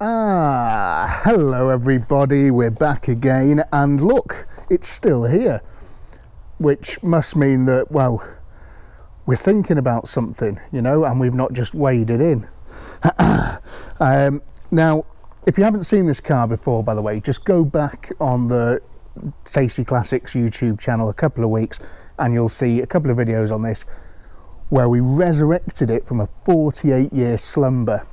Hello everybody, we're back again, and look, it's still here, which must mean that, well, we're thinking about something, you know, and we've not just waded in. Now, if you haven't seen this car before, by the way, just go back on the Tasty Classics YouTube channel a couple of weeks and you'll see a couple of videos on this where we resurrected it from a 48-year slumber.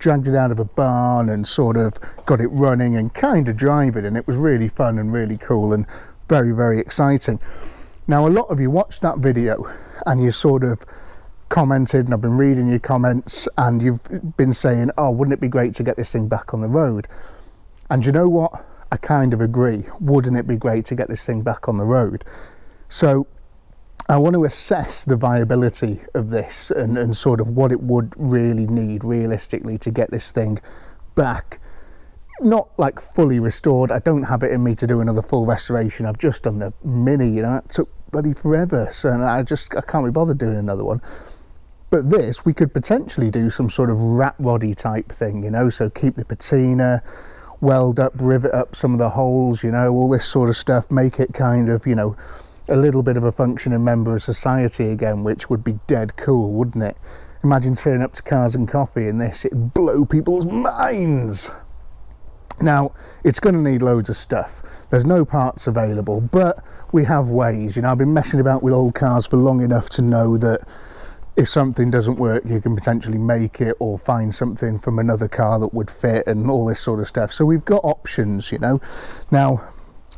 Dragged it out of a barn and sort of got it running and kind of driving, and it was really fun and really cool and very, very exciting. Now, a lot of you watched that video and you sort of commented, and I've been reading your comments, and you've been saying, oh, wouldn't it be great to get this thing back on the road? And you know what? I kind of agree. Wouldn't it be great to get this thing back on the road? So I want to assess the viability of this and sort of what it would really need realistically to get this thing back. Not like fully restored. I don't have it in me to do another full restoration. I've just done the Mini, you know, it took bloody forever. So I can't be bothered doing another one. But this, we could potentially do some sort of rat body type thing, you know, so keep the patina, weld up, rivet up some of the holes, you know, all this sort of stuff, make it kind of, you know, a little bit of a functioning member of society again, which would be dead cool, wouldn't it? Imagine turning up to Cars and Coffee in this, it'd blow people's minds. Now, it's going to need loads of stuff. There's no parts available, but we have ways. You know, I've been messing about with old cars for long enough to know that if something doesn't work, you can potentially make it or find something from another car that would fit and all this sort of stuff. So we've got options, you know. Now,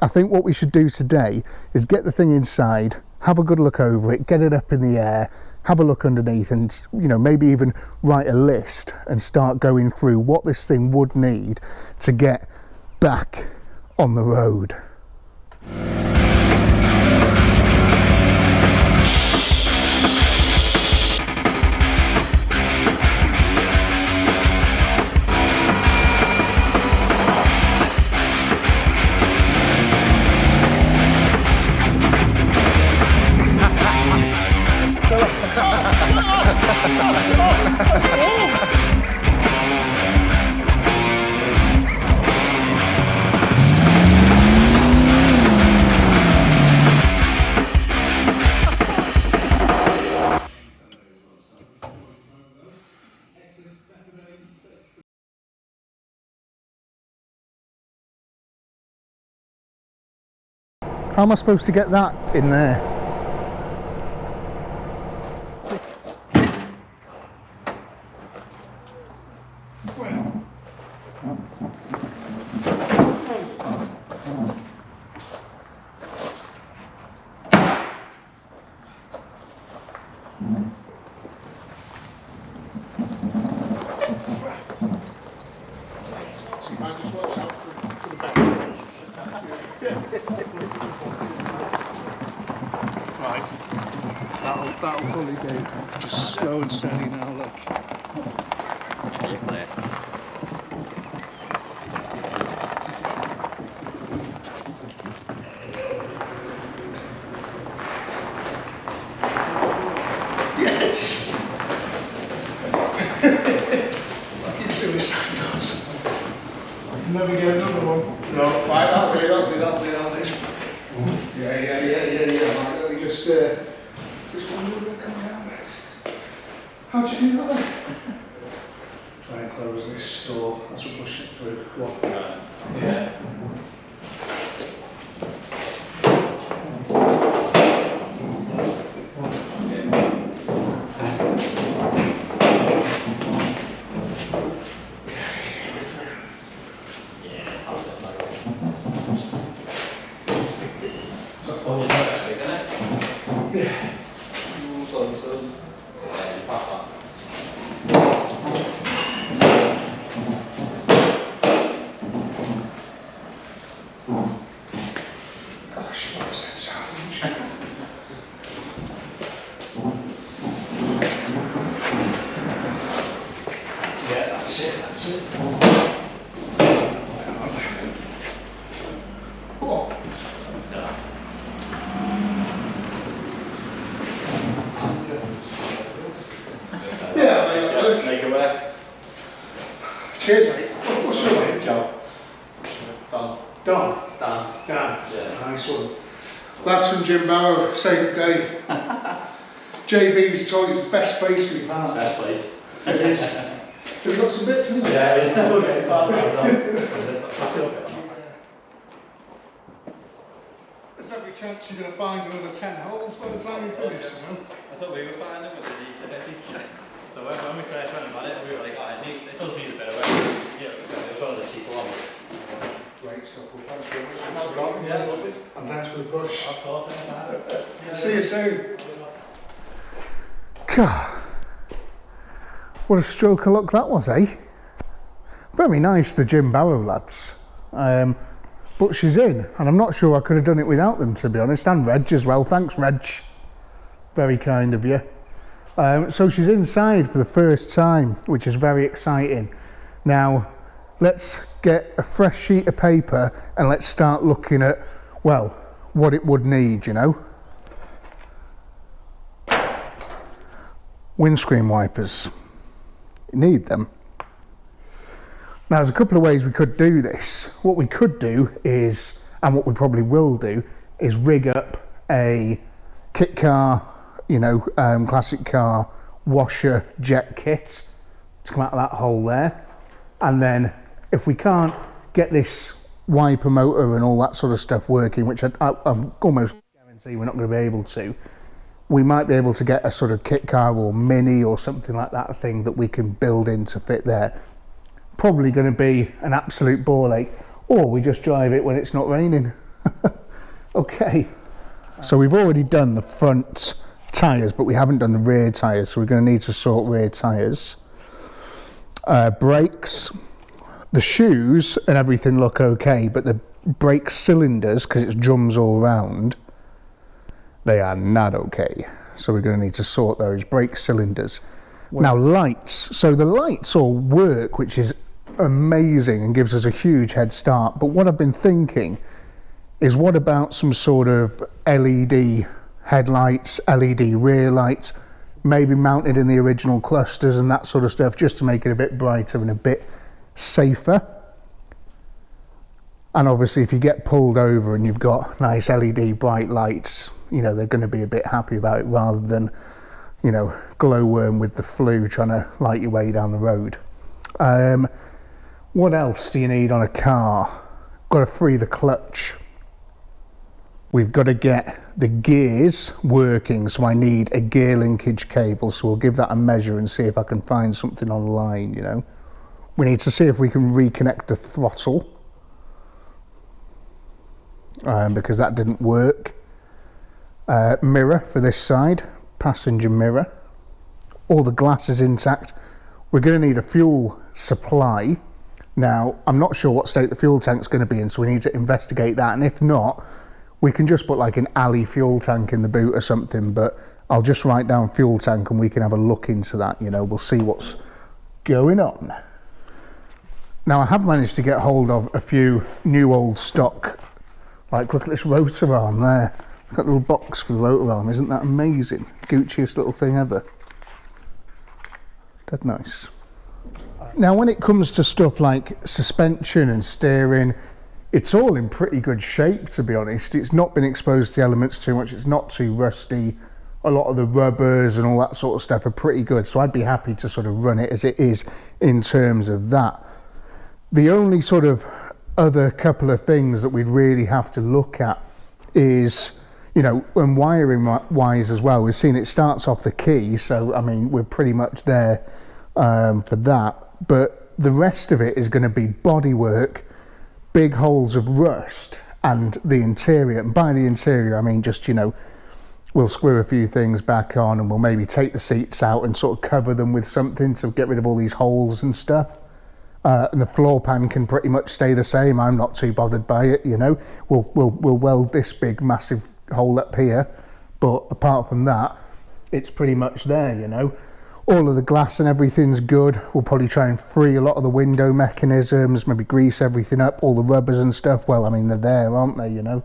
I think what we should do today is get the thing inside, have a good look over it, get it up in the air, have a look underneath, and, you know, maybe even write a list and start going through what this thing would need to get back on the road. How am I supposed to get that in there? Right, that'll probably do. Just slow and steady now, look. Yes! Fucking suicide doors. Never get another one. No, right, that'll do. Yeah. Right, let me just wonder where it come down. How'd you do that then? Try and close this door as we push it through. What? Yeah. What's your name? Joe. Don. Dan. Yeah. Nice one. Lads from Jim Barrow say today, JB's toilet's the best place we've had. Best place. It is. Have you got some bits in there? Yeah, okay. There's every chance you're going to find another 10 holes by the time you finish, you know? I thought we were finding with the so when we first went about it, we were like, oh, it does need a bit of work. Yeah, it was one of the cheaper ones. Great stuff. Well, thanks very much for that. Yeah, lovely. And thanks for the push. Of course. See you soon. God, what a stroke of luck that was, eh? Very nice, the Jim Barrow lads. But she's in, and I'm not sure I could have done it without them, to be honest, and Reg as well. Thanks, Reg. Very kind of you. So she's inside for the first time, which is very exciting. Now, let's get a fresh sheet of paper and let's start looking at, well, what it would need, you know. Windscreen wipers. You need them. Now, there's a couple of ways we could do this. What we could do is, and what we probably will do, is rig up a kit car, you know, classic car washer jet kit to come out of that hole there. And then if we can't get this wiper motor and all that sort of stuff working, which I'm almost guarantee we're not going to be able to, we might be able to get a sort of kit car or mini or something like that, a thing that we can build in to fit there. Probably going to be an absolute ball ache, or we just drive it when it's not raining. Okay, so we've already done the front tyres, but we haven't done the rear tyres, so we're going to need to sort rear tyres. Brakes, the shoes and everything look okay, but the brake cylinders, because it's drums all round, they are not okay. So we're going to need to sort those brake cylinders. Now lights, so the lights all work, which is amazing and gives us a huge head start. But what I've been thinking is, what about some sort of LED headlights, LED rear lights, maybe mounted in the original clusters and that sort of stuff, just to make it a bit brighter and a bit safer. And obviously if you get pulled over and you've got nice LED bright lights, you know, they're going to be a bit happy about it, rather than, you know, glowworm with the flu trying to light your way down the road. What else do you need on a car? Got to free the clutch. We've got to get the gears working, so I need a gear linkage cable, so we'll give that a measure and see if I can find something online, you know. We need to see if we can reconnect the throttle, because that didn't work. Mirror for this side, passenger mirror. All the glass is intact. We're going to need a fuel supply. Now, I'm not sure what state the fuel tank's going to be in, so we need to investigate that. And if not, we can just put like an alley fuel tank in the boot or something, but I'll just write down fuel tank and we can have a look into that, you know. We'll see what's going on. Now, I have managed to get hold of a few new old stock, like, look at this rotor arm there. Look at the little box for the rotor arm, isn't that amazing? Gucciest little thing ever. Dead nice. Now, when it comes to stuff like suspension and steering, it's all in pretty good shape, to be honest. It's not been exposed to the elements too much. It's not too rusty. A lot of the rubbers and all that sort of stuff are pretty good, so I'd be happy to sort of run it as it is in terms of that. The only sort of other couple of things that we'd really have to look at is, you know, and wiring wise as well. We've seen it starts off the key, so I mean we're pretty much there for that. But the rest of it is going to be bodywork, big holes of rust, and the interior. And by the interior, I mean just, you know, we'll screw a few things back on, and we'll maybe take the seats out and sort of cover them with something to get rid of all these holes and stuff. And the floor pan can pretty much stay the same. I'm not too bothered by it, you know. We'll weld this big massive hole up here, but apart from that, it's pretty much there, you know. All of the glass and everything's good. We'll probably try and free a lot of the window mechanisms, maybe grease everything up, all the rubbers and stuff. Well, I mean, they're there, aren't they, you know.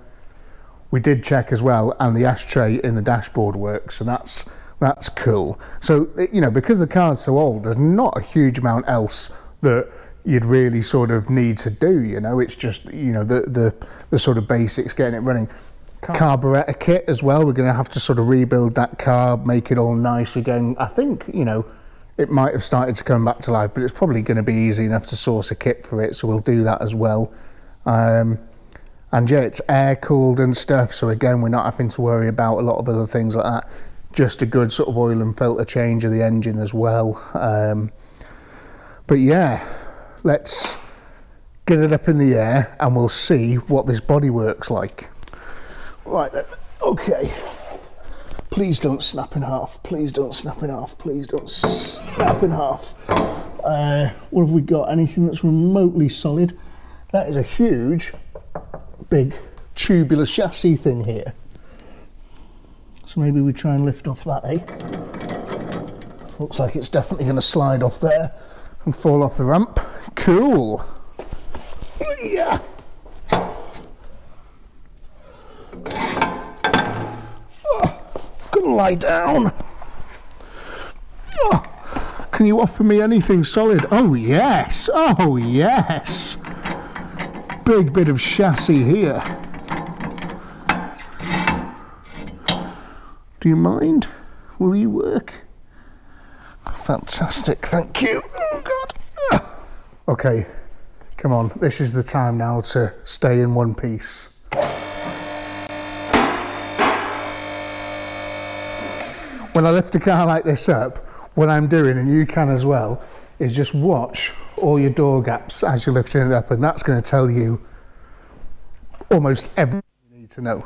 We did check as well, and the ashtray in the dashboard works, so that's cool. So, you know, because the car's so old, there's not a huge amount else that you'd really sort of need to do, you know. It's just, you know, the sort of basics, getting it running. Carburetor kit as well, we're going to have to sort of rebuild that carb, make it all nice again. I think, you know, it might have started to come back to life, but it's probably going to be easy enough to source a kit for it, so we'll do that as well. And yeah, it's air cooled and stuff, so again, we're not having to worry about a lot of other things like that. Just a good sort of oil and filter change of the engine as well. But yeah, let's get it up in the air and we'll see what this body works like. Right then, okay. Please don't snap in half, please don't snap in half, please don't snap in half. What have we got? Anything that's remotely solid? That is a huge, big tubular chassis thing here. So maybe we try and lift off that, eh? Looks like it's definitely going to slide off there and fall off the ramp. Cool. Yeah. Gonna lie down. Oh, can you offer me anything solid? Oh yes. Oh yes. Big bit of chassis here. Do you mind? Will you work? Fantastic, thank you. Oh God. Okay, come on. This is the time now to stay in one piece. When I lift a car like this up, what I'm doing, and you can as well, is just watch all your door gaps as you're lifting it up, and that's going to tell you almost everything you need to know.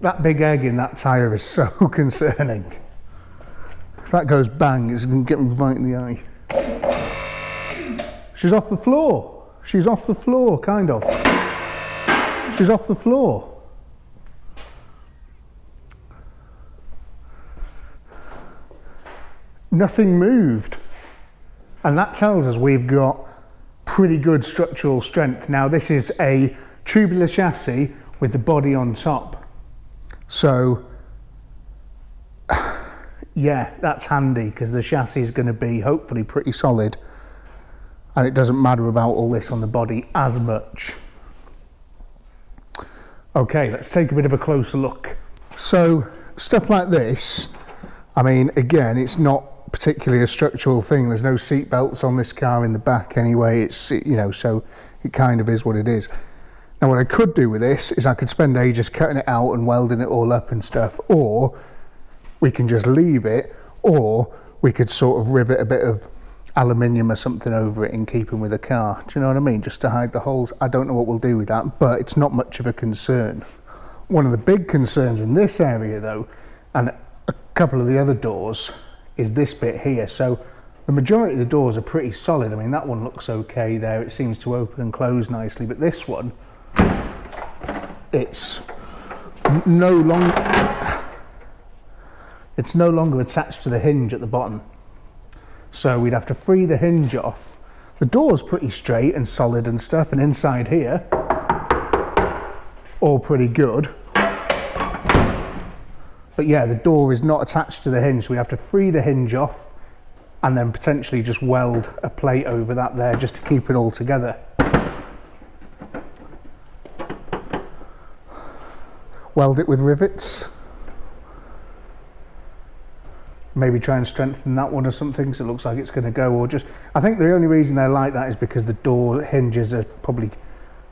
That big egg in that tyre is so concerning. If that goes bang, it's going to get me right in the eye. She's off the floor. She's off the floor, kind of. She's off the floor. Nothing moved. And that tells us we've got pretty good structural strength. Now this is a tubular chassis with the body on top. So, yeah, that's handy because the chassis is going to be hopefully pretty solid and it doesn't matter about all this on the body as much. Okay, let's take a bit of a closer look. So, stuff like this, I mean, again, it's not particularly a structural thing. There's no seat belts on this car in the back anyway. It's, you know, so it kind of is what it is. Now what I could do with this is I could spend ages cutting it out and welding it all up and stuff, or we can just leave it, or we could sort of rivet a bit of aluminium or something over it in keeping with the car. Do you know what I mean? Just to hide the holes. I don't know what we'll do with that, but it's not much of a concern. One of the big concerns in this area though, and a couple of the other doors, is this bit here. So the majority of the doors are pretty solid. I mean, that one looks okay there. It seems to open and close nicely, but this one, it's no longer attached to the hinge at the bottom. So we'd have to free the hinge off. The door's pretty straight and solid and stuff, and inside here, all pretty good. But yeah, the door is not attached to the hinge, so we have to free the hinge off and then potentially just weld a plate over that there just to keep it all together. Weld it with rivets. Maybe try and strengthen that one or something because it looks like it's going to go, or just, I think the only reason they're like that is because the door hinges are probably,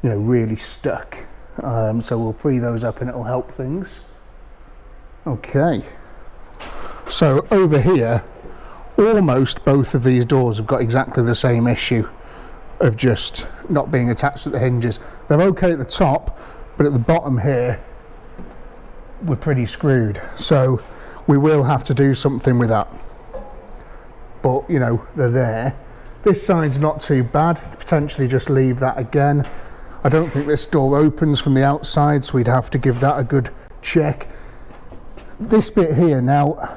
you know, really stuck. So we'll free those up and it'll help things. Okay. So over here, almost both of these doors have got exactly the same issue of just not being attached at the hinges. They're okay at the top, but at the bottom here, we're pretty screwed. So we will have to do something with that. But, you know, they're there. This side's not too bad. Potentially just leave that again. I don't think this door opens from the outside, so we'd have to give that a good check. This bit here now,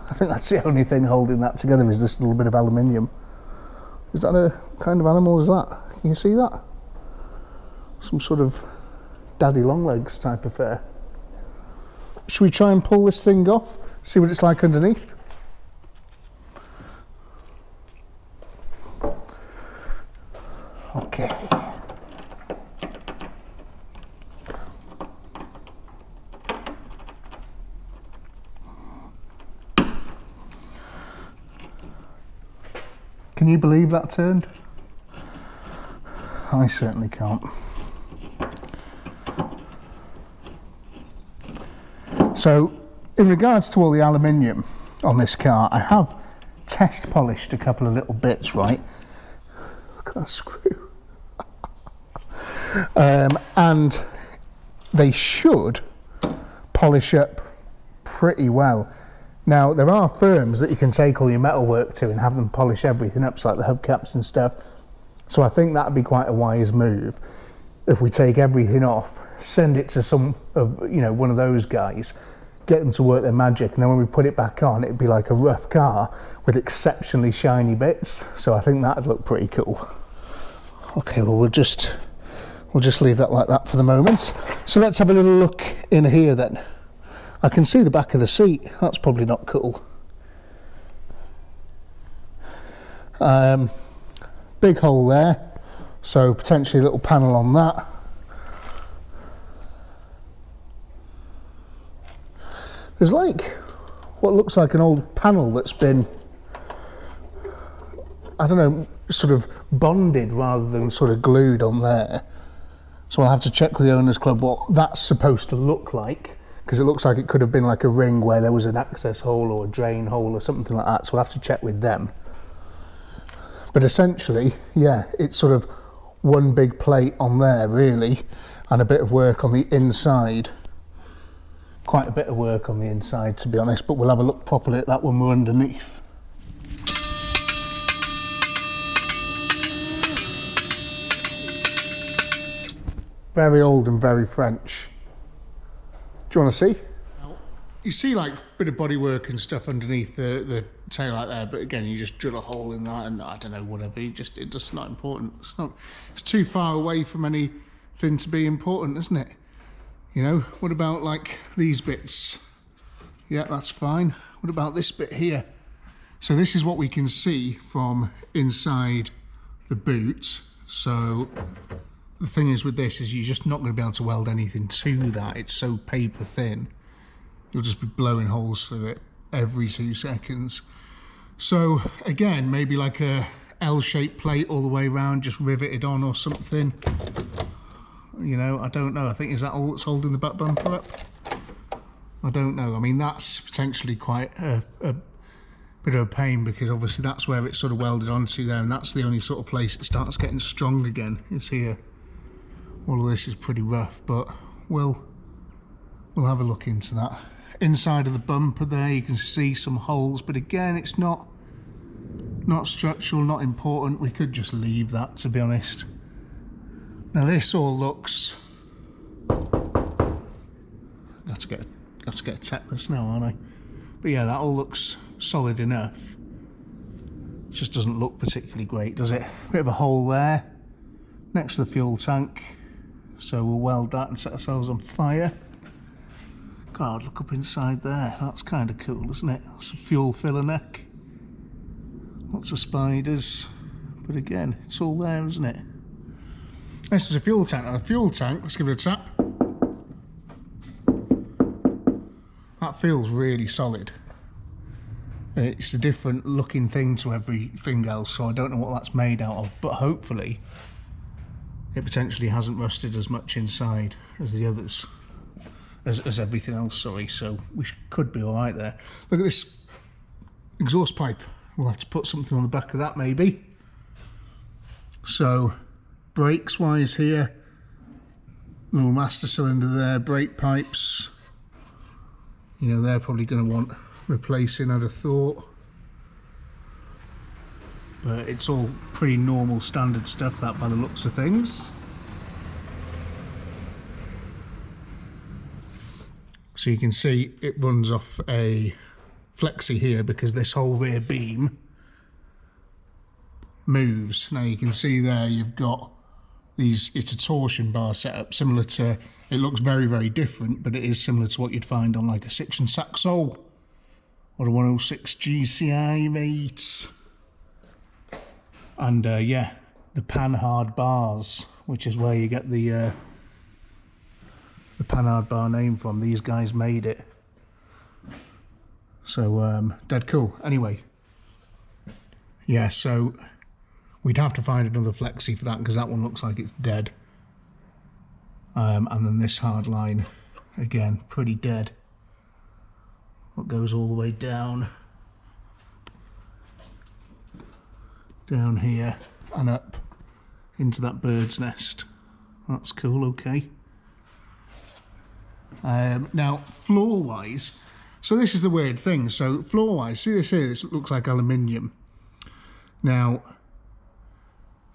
I think that's the only thing holding that together is this little bit of aluminium. Is that a kind of animal? Is that? Can you see that? Some sort of daddy long legs type affair. Should we try and pull this thing off? See what it's like underneath? Okay. Can you believe that turned? I certainly can't. So, in regards to all the aluminium on this car, I have test polished a couple of little bits, right? Look at that screw. And they should polish up pretty well. Now, there are firms that you can take all your metalwork to and have them polish everything up, so like the hubcaps and stuff. So I think that would be quite a wise move. If we take everything off, send it to some of, you know, one of those guys, get them to work their magic, and then when we put it back on, it'd be like a rough car with exceptionally shiny bits. So I think that'd look pretty cool. Okay, well we'll just leave that like that for the moment. So let's have a little look in here then. I can see the back of the seat. That's probably not cool. Big hole there, so potentially a little panel on that. There's like what looks like an old panel that's been, I don't know, sort of bonded rather than sort of glued on there. So I'll have to check with the owners club what that's supposed to look like, because it looks like it could have been like a ring where there was an access hole or a drain hole or something like that. So we'll have to check with them. But essentially, yeah, it's sort of one big plate on there really, and a bit of work on the inside. Quite a bit of work on the inside, to be honest, but we'll have a look properly at that when we're underneath. Very old and very French. Do you want to see? No. You see like a bit of bodywork and stuff underneath the taillight there, but again, you just drill a hole in that and I don't know, whatever. It's just not important. It's too far away from anything to be important, isn't it? You know, what about like these bits? Yeah, that's fine. What about this bit here? So this is what we can see from inside the boot. So the thing is with this is you're just not going to be able to weld anything to that. It's so paper thin. You'll just be blowing holes through it every 2 seconds. So again, maybe like a L-shaped plate all the way around, just riveted on or something. You know, I don't know. I think, is that all that's holding the back bumper up? I don't know. I mean, that's potentially quite a bit of a pain, because obviously that's where it's sort of welded onto there, and that's the only sort of place it starts getting strong again, is here. All of this is pretty rough, but we'll have a look into that. Inside of the bumper there, you can see some holes, but again, it's not structural, not important. We could just leave that, to be honest. Now this all looks, got to get a tetanus now, aren't I? But yeah, that all looks solid enough. It just doesn't look particularly great, does it? Bit of a hole there next to the fuel tank, so we'll weld that and set ourselves on fire. God, look up inside there. That's kind of cool, isn't it? That's a fuel filler neck. Lots of spiders, but again, it's all there, isn't it? This is a fuel tank. Now the fuel tank, let's give it a tap. That feels really solid. It's a different looking thing to everything else, so I don't know what that's made out of, but hopefully it potentially hasn't rusted as much inside as the others, as everything else, sorry, so we could be all right there. Look at this exhaust pipe. We'll have to put something on the back of that maybe. So brakes wise here, little master cylinder there, brake pipes, you know, they're probably going to want replacing, I'd have thought, but it's all pretty normal standard stuff, that, by the looks of things. So you can see it runs off a flexi here, because this whole rear beam moves. Now you can see there you've got it's a torsion bar setup, similar to, it looks very, very different, but it is similar to what you'd find on like a 6 and Saxo or a 106 GCI, mate. And yeah, the Panhard bars, which is where you get the Panhard bar name from. These guys made it. So dead cool. Anyway, yeah, so we'd have to find another flexi for that because that one looks like it's dead. And then this hard line, again, pretty dead. It goes all the way down here and up into that bird's nest. That's cool. Okay. Now floor wise, so this is the weird thing. So floor wise, see this here, this looks like aluminium. Now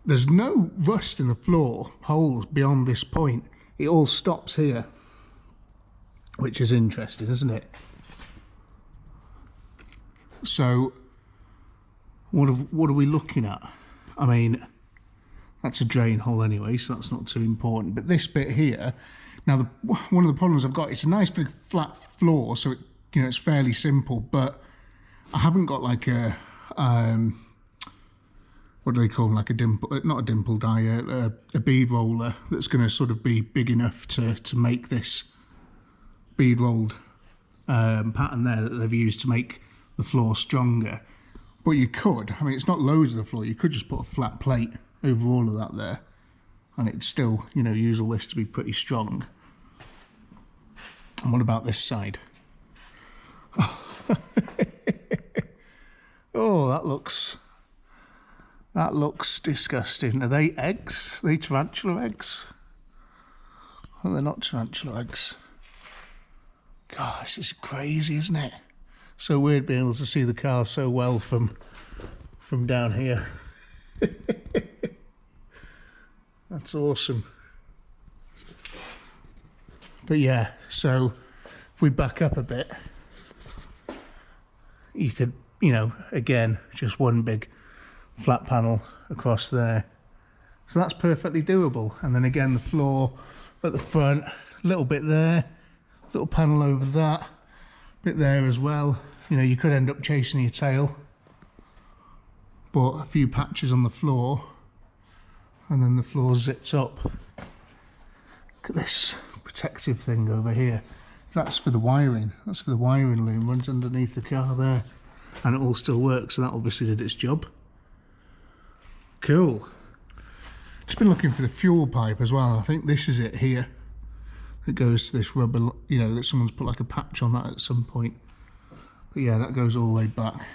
there's no rust in the floor holes beyond this point. It all stops here, which is interesting, isn't it? So what are we looking at? I mean, that's a drain hole anyway, so that's not too important. But this bit here, now one of the problems I've got, it's a nice big flat floor, so it, you know, it's fairly simple, but I haven't got like a what do they call them, like a dimple, not a dimple die, a bead roller that's going to sort of be big enough to make this bead rolled pattern there that they've used to make the floor stronger. But you could, I mean, it's not loads of the floor, you could just put a flat plate over all of that there and it'd still, you know, use all this to be pretty strong. And what about this side? Oh, that looks disgusting. Are they eggs? Are they tarantula eggs? Oh, they're not tarantula eggs. God, this is crazy, isn't it? So weird being able to see the car so well from down here. That's awesome. But yeah, so if we back up a bit, you could, you know, again, just one big flat panel across there. So that's perfectly doable. And then again, the floor at the front, a little bit there, little panel over that, bit there as well. You know, you could end up chasing your tail, but a few patches on the floor, and then the floor zips up. Look at this protective thing over here. That's for the wiring. That's for the wiring loom, runs underneath the car there, and it all still works. So that obviously did its job. Cool. Just been looking for the fuel pipe as well. I think this is it here. It goes to this rubber, you know, that someone's put like a patch on that at some point. But yeah, that goes all the way back.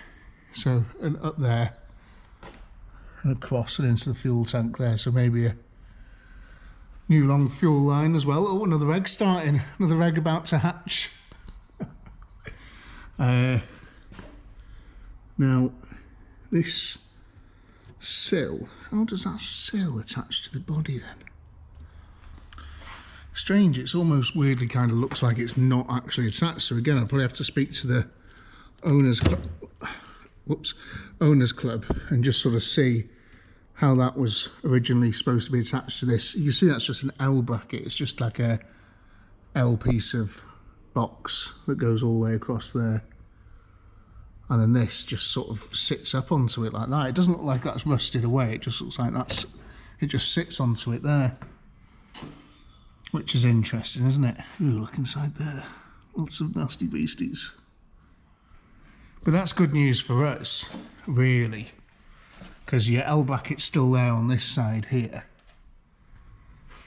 So, and up there, and across and into the fuel tank there. So maybe a new long fuel line as well. Oh, another egg starting. Another egg about to hatch. Now, this sill, how does that sill attach to the body then? Strange, it's almost weirdly kind of looks like it's not actually attached. So again, I'll probably have to speak to the owners club and just sort of see how that was originally supposed to be attached to this. You see that's just an L bracket. It's just like a L piece of box that goes all the way across there. And then this just sort of sits up onto it like that. It doesn't look like that's rusted away. It just looks like it just sits onto it there. Which is interesting, isn't it? Ooh, look inside there. Lots of nasty beasties. But that's good news for us, really. Because your L bracket's still there on this side here.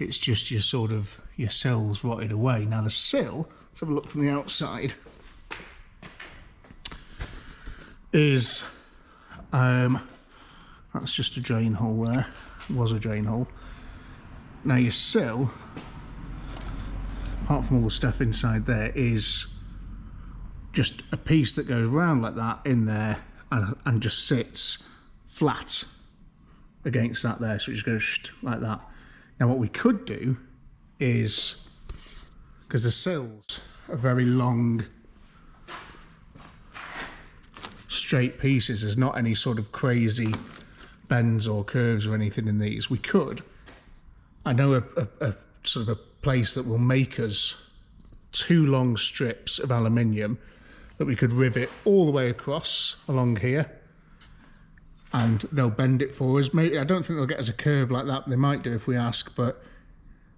It's just your sort of, your sill's rotted away. Now the sill, let's have a look from the outside, is, that's just a drain hole there. It was a drain hole. Now your sill, apart from all the stuff inside there, is just a piece that goes round like that in there and just sits flat against that there, so it just goes like that. Now what we could do is, because the sills are very long straight pieces, there's not any sort of crazy bends or curves or anything in these, we could I know a sort of a place that will make us 2 long strips of aluminium that we could rivet all the way across along here, and they'll bend it for us. Maybe, I don't think they'll get us a curve like that. They might do if we ask, but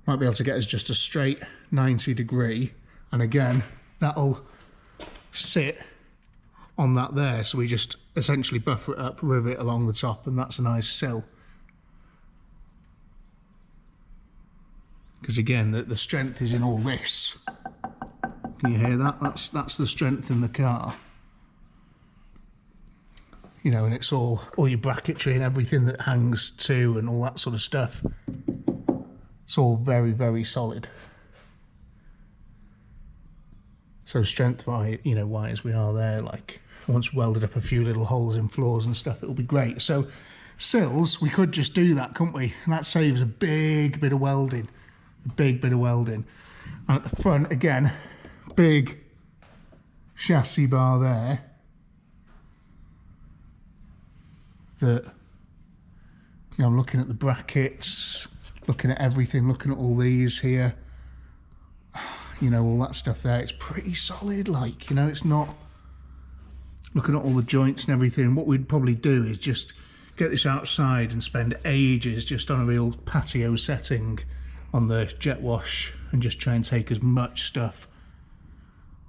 might be able to get us just a straight 90 degree, and again that'll sit on that there, so we just essentially buffer it up, rivet along the top, and that's a nice sill. Because again, the strength is in all this. Can you hear that? That's the strength in the car. You know, and it's all your bracketry and everything that hangs to and all that sort of stuff. It's all very, very solid. So strength wise, you know, wise we are there, like once welded up a few little holes in floors and stuff, it'll be great. So sills, we could just do that, couldn't we? And that saves a big bit of welding, And at the front, again, big chassis bar there that, you know, I'm looking at the brackets, looking at everything, looking at all these here, you know, all that stuff there. It's pretty solid, like, you know, it's not, looking at all the joints and everything. What we'd probably do is just get this outside and spend ages just on a real patio setting on the jet wash and just try and take as much stuff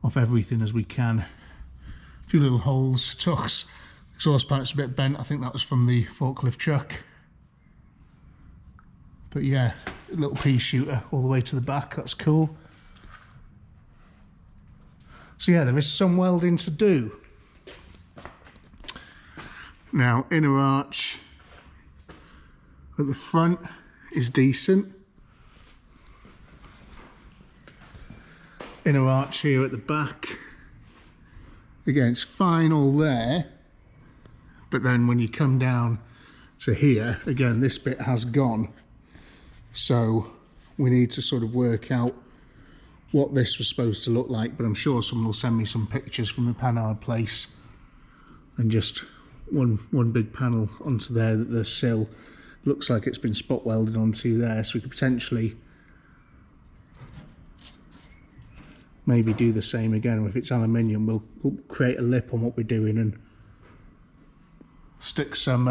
off everything as we can. A few little holes, tucks, exhaust pipe's a bit bent. I think that was from the forklift truck. But yeah, a little pea shooter all the way to the back, that's cool. So yeah, there is some welding to do. Now, inner arch at the front is decent. Inner arch here at the back, again, it's fine all there, but then when you come down to here, again, this bit has gone. So we need to sort of work out what this was supposed to look like, but I'm sure someone will send me some pictures from the Panhard place, and just one big panel onto there that the sill looks like it's been spot welded onto there. So we could potentially maybe do the same again. If it's aluminium, we'll create a lip on what we're doing and stick some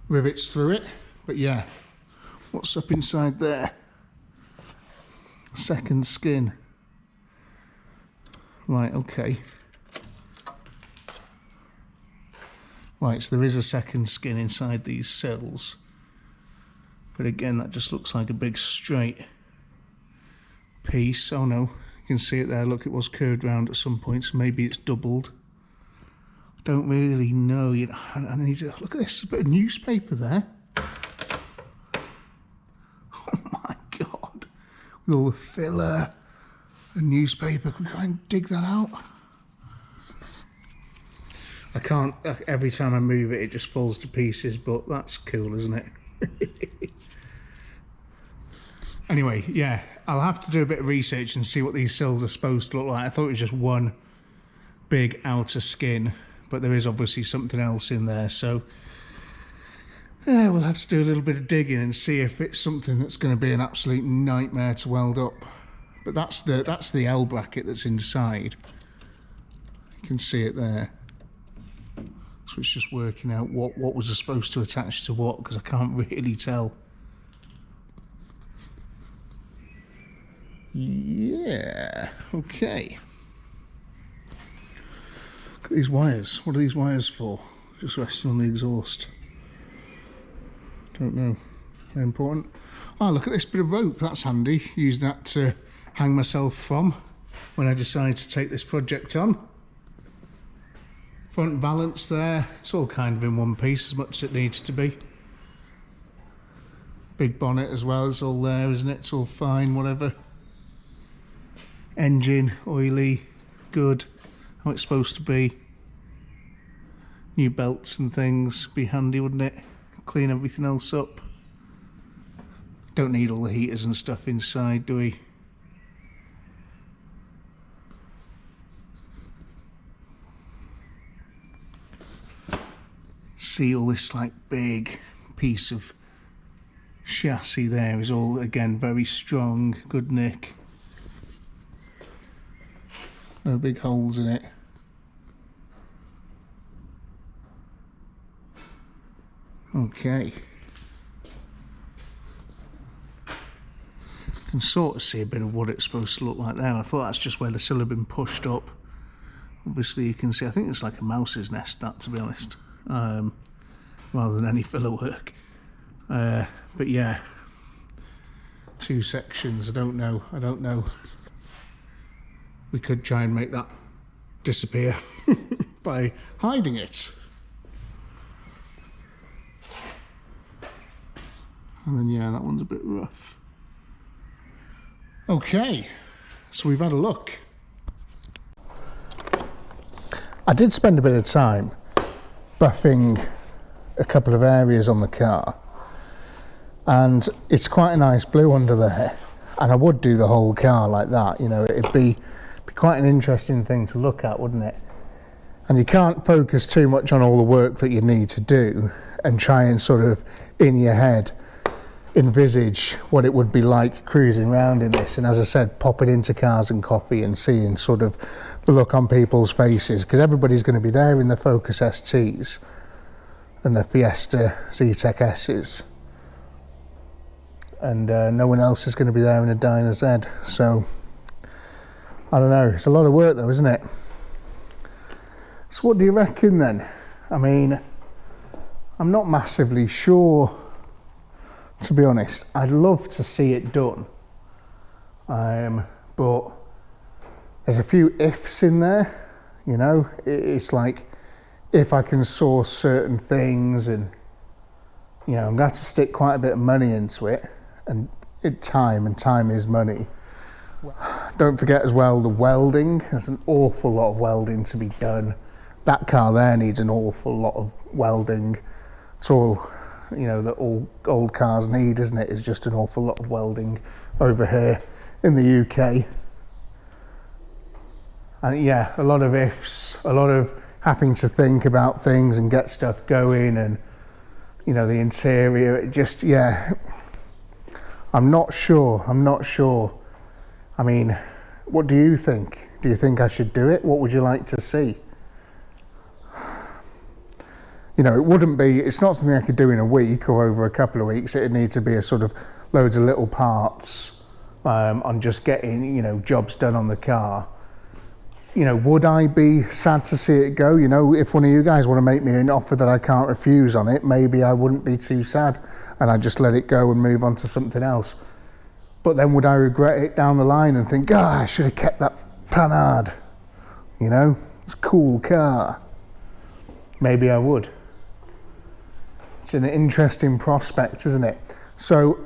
rivets through it. But yeah, what's up inside there? Second skin. Right, okay. Right, so there is a second skin inside these sills, but again, that just looks like a big straight piece. Oh no, you can see it there. Look, it was curved round at some point, so maybe it's doubled. I don't really know. You know, I need to look at this. A bit of newspaper there. Oh my god, with all the filler and newspaper. Can we try and dig that out? I can't. Every time I move it, it just falls to pieces. But that's cool, isn't it? Anyway, yeah, I'll have to do a bit of research and see what these sills are supposed to look like. I thought it was just one big outer skin, but there is obviously something else in there. So yeah, we'll have to do a little bit of digging and see if it's something that's going to be an absolute nightmare to weld up. But that's the L bracket that's inside. You can see it there. So it's just working out what was supposed to attach to what, because I can't really tell. Yeah, okay. Look at these wires. What are these wires for? Just resting on the exhaust. Don't know. They're important. Oh, look at this bit of rope. That's handy. Use that to hang myself from when I decide to take this project on. Front valance there. It's all kind of in one piece, as much as it needs to be. Big bonnet as well. It's all there, isn't it? It's all fine, whatever. Engine, oily, good, how it's supposed to be. New belts and things, be handy, wouldn't it? Clean everything else up. Don't need all the heaters and stuff inside, do we? See all this like big piece of chassis there is all, again, very strong, good nick. No big holes in it. Okay. You can sort of see a bit of what it's supposed to look like there. I thought that's just where the sill had been pushed up. Obviously you can see, I think it's like a mouse's nest, that, to be honest, rather than any filler work. But yeah, 2 sections. I don't know. We could try and make that disappear by hiding it. And then yeah, that one's a bit rough. Okay, so we've had a look. I did spend a bit of time buffing a couple of areas on the car, and it's quite a nice blue under there, and I would do the whole car like that. You know, it'd be quite an interesting thing to look at, wouldn't it? And you can't focus too much on all the work that you need to do and try and sort of in your head envisage what it would be like cruising around in this, and as I said, popping into Cars and Coffee and seeing sort of the look on people's faces, because everybody's going to be there in the Focus STs and the Fiesta Z-Tech S's, and no one else is going to be there in a Dyna Z. So I don't know, it's a lot of work though, isn't it? So what do you reckon then? I mean, I'm not massively sure, to be honest. I'd love to see it done, but there's a few ifs in there, you know. It's like, if I can source certain things, and you know, I'm going to have to stick quite a bit of money into it, and time is money. Don't forget as well the welding. There's an awful lot of welding to be done. That car there needs an awful lot of welding. It's all, you know, that all old cars need, isn't it? It's just an awful lot of welding over here in the UK. And yeah, a lot of ifs, a lot of having to think about things and get stuff going, and you know, the interior, it just, yeah, I'm not sure. I mean, what do you think? Do you think I should do it? What would you like to see? You know, it wouldn't be, it's not something I could do in a week or over a couple of weeks. It'd need to be a sort of loads of little parts on just getting, you know, jobs done on the car. You know, would I be sad to see it go? You know, if one of you guys want to make me an offer that I can't refuse on it, maybe I wouldn't be too sad and I'd just let it go and move on to something else. But then would I regret it down the line and think, I should have kept that Panhard? You know, it's a cool car. Maybe I would. It's an interesting prospect, isn't it? So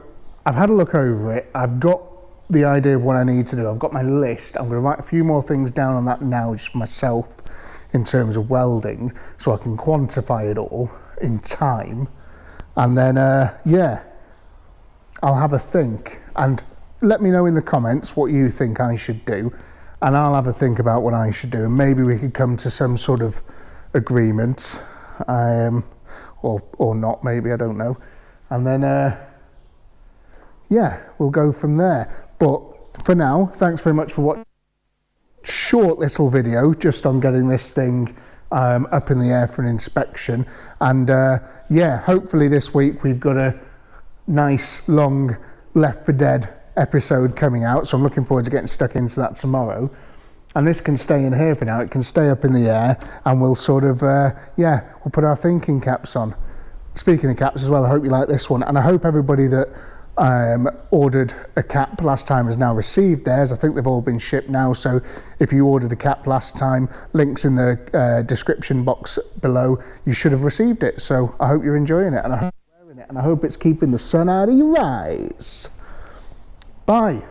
I've had a look over it. I've got the idea of what I need to do. I've got my list. I'm going to write a few more things down on that now, just for myself, in terms of welding, so I can quantify it all in time. And then, yeah, I'll have a think. And let me know in the comments what you think I should do. And I'll have a think about what I should do. And maybe we could come to some sort of agreement. Or not, maybe, I don't know. And then, yeah, we'll go from there. But for now, thanks very much for watching. Short little video just on getting this thing up in the air for an inspection. And yeah, hopefully this week we've got a nice long Left 4 Dead episode coming out. So I'm looking forward to getting stuck into that tomorrow. And this can stay in here for now. It can stay up in the air, and we'll sort of, yeah, we'll put our thinking caps on. Speaking of caps as well, I hope you like this one. And I hope everybody that ordered a cap last time has now received theirs. I think they've all been shipped now. So if you ordered a cap last time, links in the description box below, you should have received it. So I hope you're enjoying it, and I hope you're wearing it, and I hope it's keeping the sun out of your eyes. Bye.